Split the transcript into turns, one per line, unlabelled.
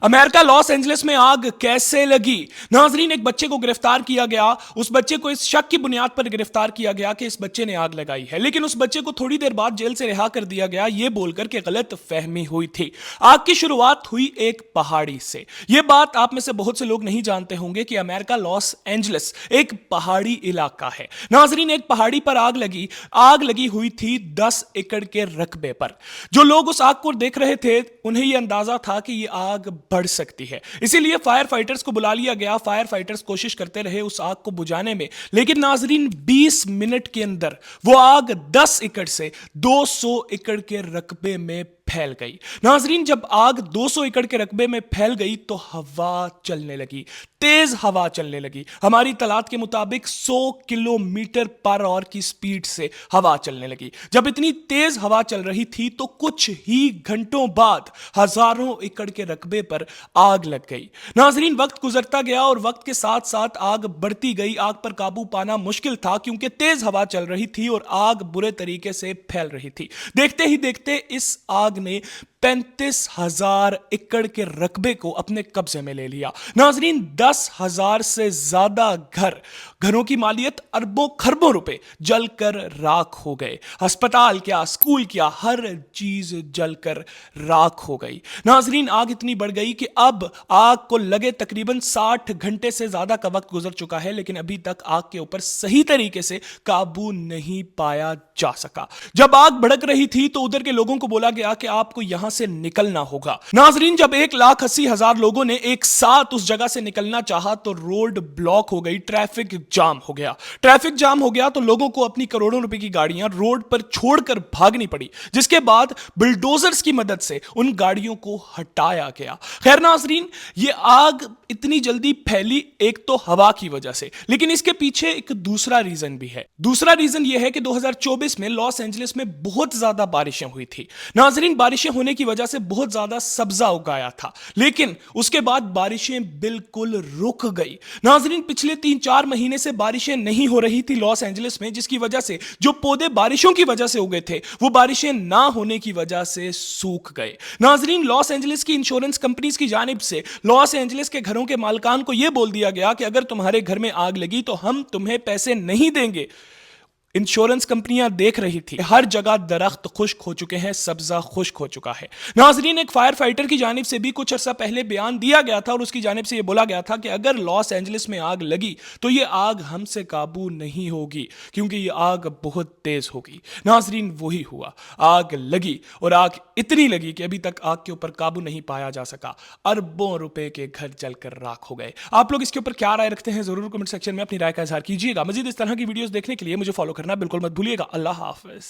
America Los Angeles में आग कैसे लगी। नाजरीन, एक बच्चे को गिरफ्तार किया गया। उस बच्चे को इस शक की बुनियाद पर गिरफ्तार किया गया कि इस बच्चे ने आग लगाई है, लेकिन उस बच्चे को थोड़ी देर बाद जेल से रिहा कर दिया गया यह बोलकर कि गलत फहमी हुई थी। आग की शुरुआत हुई एक पहाड़ी से। यह बात आप में से बहुत से लोग नहीं जानते होंगे कि अमेरिका लॉस एंजलिस एक पहाड़ी इलाका है। नाजरीन, एक पहाड़ी पर आग लगी हुई थी 10 एकड़ के रकबे पर। जो लोग उस आग को देख रहे थे उन्हें यह अंदाजा था कि यह आग बढ़ सकती है, इसीलिए फायर फाइटर्स को बुला लिया गया। फायर फाइटर्स कोशिश करते रहे उस आग को बुझाने में, लेकिन नाजरीन 20 मिनट के अंदर वो आग 10 एकड़ से 200 एकड़ के रकबे में फैल गई। नाजरीन, जब आग 200 एकड़ के रकबे में फैल गई तो हवा चलने लगी, तेज हवा चलने लगी। हमारी इत्तलात के मुताबिक 100 किलोमीटर पर आवर की स्पीड से हवा चलने लगी। जब इतनी तेज हवा चल रही थी तो कुछ ही घंटों बाद हजारों एकड़ के रकबे पर आग लग गई। नाजरीन, वक्त गुजरता गया और वक्त के साथ साथ आग बढ़ती गई। आग पर काबू पाना मुश्किल था क्योंकि तेज हवा चल रही थी और आग बुरे तरीके से फैल रही थी। देखते ही देखते इस आग ने 35,000 एकड़ के रकबे को अपने कब्जे में ले लिया। नाजरीन, 10,000 से ज्यादा घरों की मालियत अरबों खरबों रुपए जलकर राख हो गए। अस्पताल क्या, स्कूल क्या, हर चीज जलकर राख हो गई। नाजरीन, आग इतनी बढ़ गई कि अब आग को लगे तकरीबन 60 घंटे से ज्यादा का वक्त गुजर चुका है, लेकिन अभी तक आग के ऊपर सही तरीके से काबू नहीं पाया जा सका। जब आग भड़क रही थी तो उधर के लोगों को बोला गया कि आपको यहां से निकलना होगा। नाजरीन, जब 1,80,000 लोगों ने एक साथ उस जगह से निकलना चाहा तो रोड ब्लॉक हो गई, ट्रैफिक जाम हो गया। ट्रैफिक जाम हो गया तो लोगों को अपनी करोड़ों रुपए की गाड़ियां रोड पर छोड़कर भागनी पड़ी, जिसके बाद बुलडोजर्स की मदद से उन गाड़ियों को हटाया गया। खैर नाजरीन, ये आग इतनी जल्दी फैली एक तो हवा की वजह से, लेकिन इसके पीछे एक दूसरा रीजन भी है। दूसरा रीजन यह है कि 2024 में लॉस एंजलिस में बहुत ज्यादा बारिशें हुई थी। नाजरीन, बारिशें होने की वजह से बहुत ज्यादा सब्जा उगाया था, लेकिन उसके बाद बारिशें बिल्कुल रुक गई। नाजरीन, पिछले 3-4 महीने से बारिशें नहीं हो रही थी लॉस एंजलिस में, जिसकी वजह से जो पौधे बारिशों की वजह से उगे थे वो बारिशें ना होने की वजह से सूख गए। नाजरीन, लॉस एंजलिस की इंश्योरेंस कंपनीज की जानिब से लॉस एंजलिस के घरों के मालिकान को यह बोल दिया गया कि अगर तुम्हारे घर में आग लगी तो हम तुम्हें पैसे नहीं देंगे। इंश्योरेंस कंपनियां देख रही थी, हर जगह दरख्त खुश्क हो चुके हैं, सब्जा खुश्क हो चुका है। नाजरीन, एक फायर फाइटर की जानिब से भी कुछ अर्सा पहले बयान दिया गया था और उसकी जानिब से यह बोला गया था कि अगर लॉस एंजलिस में आग लगी तो यह आग हमसे काबू नहीं होगी क्योंकि यह आग बहुत तेज होगी। नाजरीन, वही हुआ, आग लगी और आग इतनी लगी कि अभी तक आग के ऊपर काबू नहीं पाया जा सका। अरबों रुपए के घर जलकर राख हो गए। आप लोग इसके ऊपर क्या राय रखते हैं जरूर कमेंट सेक्शन में अपनी राय का इजहार कीजिएगा। मजीद इस तरह की वीडियोस देखने के लिए मुझे फॉलो करना बिल्कुल मत भूलिएगा। अल्लाह हाफिज।